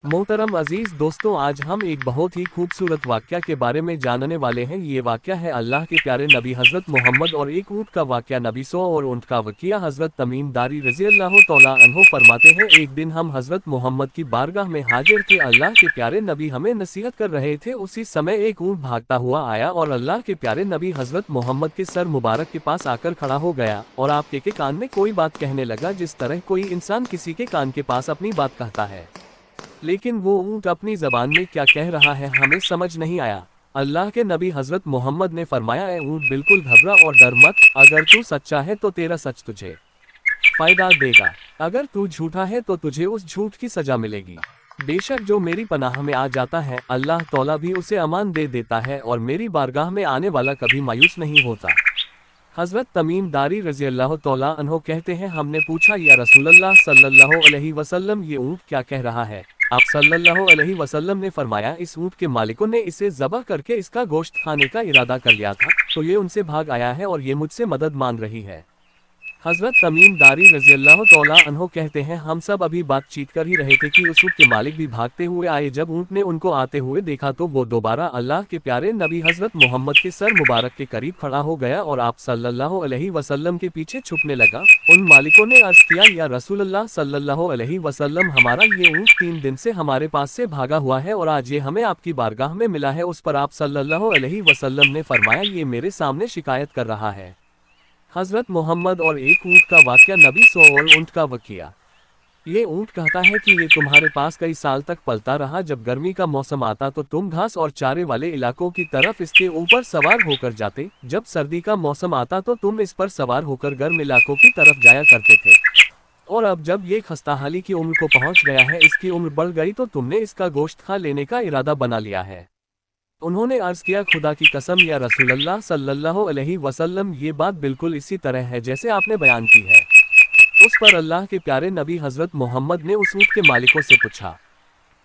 मोहतरम अजीज दोस्तों, आज हम एक बहुत ही खूबसूरत वाक़या के बारे में जानने वाले हैं। ये वाक़या है अल्लाह के प्यारे नबी हज़रत मोहम्मद और एक ऊँट का वाक़या। नबी सौ और ऊँट का वाक़या। हज़रत तमीम दारी रज़ी अल्लाह तआला अन्हो फरमाते हैं, एक दिन हम हज़रत मोहम्मद की बारगाह में हाजिर थे। अल्लाह के प्यारे नबी हमें नसीहत कर रहे थे। उसी समय एक ऊँट भागता हुआ आया और अल्लाह के प्यारे नबी हज़रत मोहम्मद के सर मुबारक के पास आकर खड़ा हो गया और आपके के कान में कोई बात कहने लगा, जिस तरह कोई इंसान किसी के कान के पास अपनी बात कहता है। लेकिन वो ऊँट अपनी ज़बान में क्या कह रहा है हमें समझ नहीं आया। अल्लाह के नबी हज़रत मोहम्मद ने फरमाया, ए ऊँट, बिल्कुल घबरा और डर मत। अगर तू सच्चा है तो तेरा सच तुझे फ़ायदा देगा, अगर तू झूठा है तो तुझे उस झूठ की सज़ा मिलेगी। बेशक जो मेरी पनाह में आ जाता है, अल्लाह तौला भी उसे अमान दे देता है और मेरी बारगाह में आने वाला कभी मायूस नहीं होता। हज़रत तमीम दारी रज़ी अल्लाह तआला अन्हो कहते हैं, हमने पूछा, या रसूलल्लाह सल्लल्लाहु अलैहि वसल्लम, ये ऊँट क्या कह रहा है? आप सल्लल्लाहु अलैहि वसल्लम ने फरमाया, इस ऊँट के मालिकों ने इसे ज़बह करके इसका गोश्त खाने का इरादा कर लिया था, तो ये उनसे भाग आया है और ये मुझसे मदद मांग रही है। हज़रत तमीम दारी रज़ी अल्लाह तआला अन्हो कहते हैं, हम सब अभी बातचीत कर ही रहे थे कि उस ऊँट के मालिक भी भागते हुए आए। जब ऊँट ने उनको आते हुए देखा तो वो दोबारा अल्लाह के प्यारे नबी हज़रत मोहम्मद के सर मुबारक के करीब खड़ा हो गया और आप सल्लल्लाहु अलैहि वसल्लम के पीछे छुपने लगा। उन मालिकों ने अर्ज़ किया, या रसूलल्लाह सल्लल्लाहु अलैहि वसल्लम, हमारा ये ऊँट 3 दिन से हमारे पास से भागा हुआ है और आज ये हमें आपकी बारगाह में मिला है। उस पर आप सल्लल्लाहु अलैहि वसल्लम ने फरमाया, ये मेरे सामने शिकायत कर रहा है। हज़रत मोहम्मद और एक ऊँट का वाक़या। नबी सौ और ऊँट का वाक़या। ये ऊँट कहता है कि ये तुम्हारे पास कई साल तक पलता रहा। जब गर्मी का मौसम आता तो तुम घास और चारे वाले इलाकों की तरफ इसके ऊपर सवार होकर जाते, जब सर्दी का मौसम आता तो तुम इस पर सवार होकर गर्म इलाकों की तरफ जाया करते थे। और अब जब ये खस्ताहाली की उम्र को पहुँच गया है, इसकी उम्र बढ़ गई, तो तुमने इसका गोश्त खा लेने का इरादा बना लिया है। उन्होंने अर्ज़ किया, खुदा की कसम या रसूलल्लाह सल्लल्लाहु अलैहि वसल्लम, ये बात बिल्कुल इसी तरह है जैसे आपने बयान की है। उस पर अल्लाह के प्यारे नबी हज़रत मोहम्मद ने उस ऊँट के मालिकों से पूछा,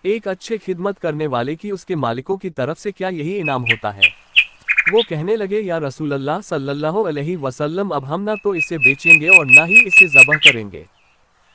एक अच्छे खिदमत करने वाले की उसके मालिकों की तरफ से क्या यही इनाम होता है? वो कहने लगे, या रसूलल्लाह सल्लल्लाहु अलैहि वसल्लम, अब हम ना तो इसे बेचेंगे और ना ही इसे ज़बह करेंगे।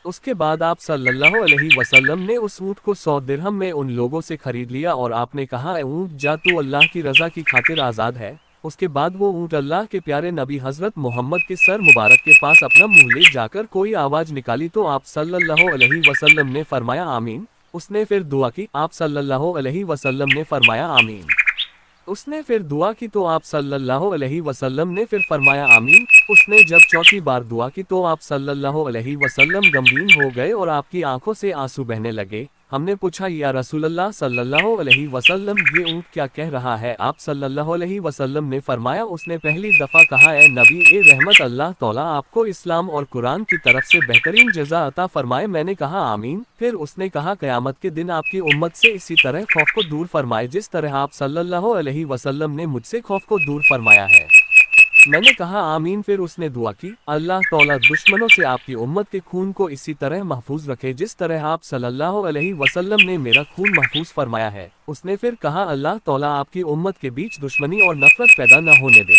उसके बाद आप सल्लल्लाहु अलैहि वसल्लम ने उस ऊँट को 100 दिरहम में उन लोगों से खरीद लिया और आपने कहा, ए ऊँट, जा, तू अल्लाह की रज़ा की खातिर आज़ाद है। उसके बाद वो ऊँट अल्लाह के प्यारे नबी हज़रत मोहम्मद के सर मुबारक के पास अपना मुंह ले जाकर कोई आवाज़ निकाली तो आप सल्लल्लाहु अलैहि वसल्लम ने फरमाया, आमीन। उसने फिर दुआ की, आप सल्लल्लाहु अलैहि वसल्लम ने फरमाया, आमीन। उसने फिर दुआ की तो आप सल्लल्लाहु अलैहि वसल्लम ने फिर फरमाया, आमीन। उसने जब चौथी बार दुआ की तो आप सल्लल्लाहु अलैहि वसल्लम गमगीन हो गए और आपकी आंखों से आंसू बहने लगे। हमने पूछा, या रसूलल्लाह सल्लल्लाहु अलैहि वसल्लम, ये ऊँट क्या कह रहा है? आप सल्लल्लाहु अलैहि वसल्लम ने फरमाया, उसने पहली दफ़ा कहा, ए नबी, ए रहमत, अल्लाह तौला आपको इस्लाम और कुरान की तरफ से बेहतरीन जज़ा अता फरमाए। मैंने कहा, आमीन। फिर उसने कहा, क़यामत के दिन आपकी उम्मत से इसी तरह खौफ को दूर फरमाए जिस तरह आप सल्लल्लाहु अलैहि वसल्लम ने मुझसे खौफ को दूर फरमाया है। मैंने कहा, आमीन। फिर उसने दुआ की, अल्लाह तौला दुश्मनों से आपकी उम्मत के खून को इसी तरह महफूज रखे जिस तरह आप सल्लल्लाहु अलैहि वसल्लम ने मेरा खून महफूज फरमाया है। उसने फिर कहा, अल्लाह तौला आपकी उम्मत के बीच दुश्मनी और नफरत पैदा न होने दे।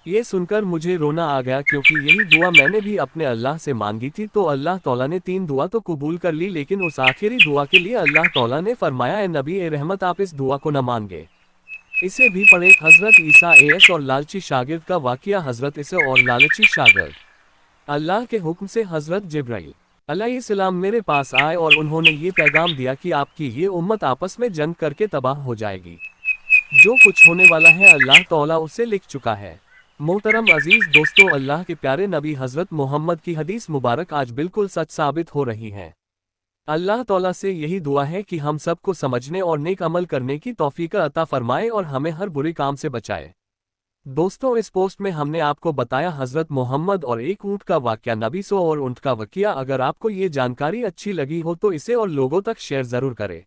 ये सुनकर मुझे रोना आ गया, क्योंकि यही दुआ मैंने भी अपने अल्लाह से मांगी थी। तो अल्लाह तौला ने 3 दुआ तो कबूल कर ली, लेकिन उस आखिरी दुआ के लिए अल्लाह तौला ने फरमाया, ए नबी, ए रहमत, आप इस दुआ को न मांगे। इसे भी पढ़े। हज़रत ईसा एस और लालची शागिर्द का वाक़या। हज़रत ईसा और लालची शागिर्द। अल्लाह के हुक्म से हज़रत जिब्राइल अलैहिस्सलाम मेरे पास आए और उन्होंने ये पैगाम दिया कि आपकी ये उम्मत आपस में जंग करके तबाह हो जाएगी। जो कुछ होने वाला है अल्लाह तौला उसे लिख चुका है। मोहतरम अजीज़ दोस्तों, अल्लाह के प्यारे नबी हज़रत मोहम्मद की हदीस मुबारक आज बिल्कुल सच साबित हो रही है। अल्लाह तौला से यही दुआ है कि हम सबको समझने और नेक अमल करने की तौफीक अता फरमाए और हमें हर बुरे काम से बचाए। दोस्तों, इस पोस्ट में हमने आपको बताया हज़रत मोहम्मद और एक ऊँट का वाक़या, नबी सौ और ऊँट का वाक़या। अगर आपको ये जानकारी अच्छी लगी हो तो इसे और लोगों तक शेयर ज़रूर करें।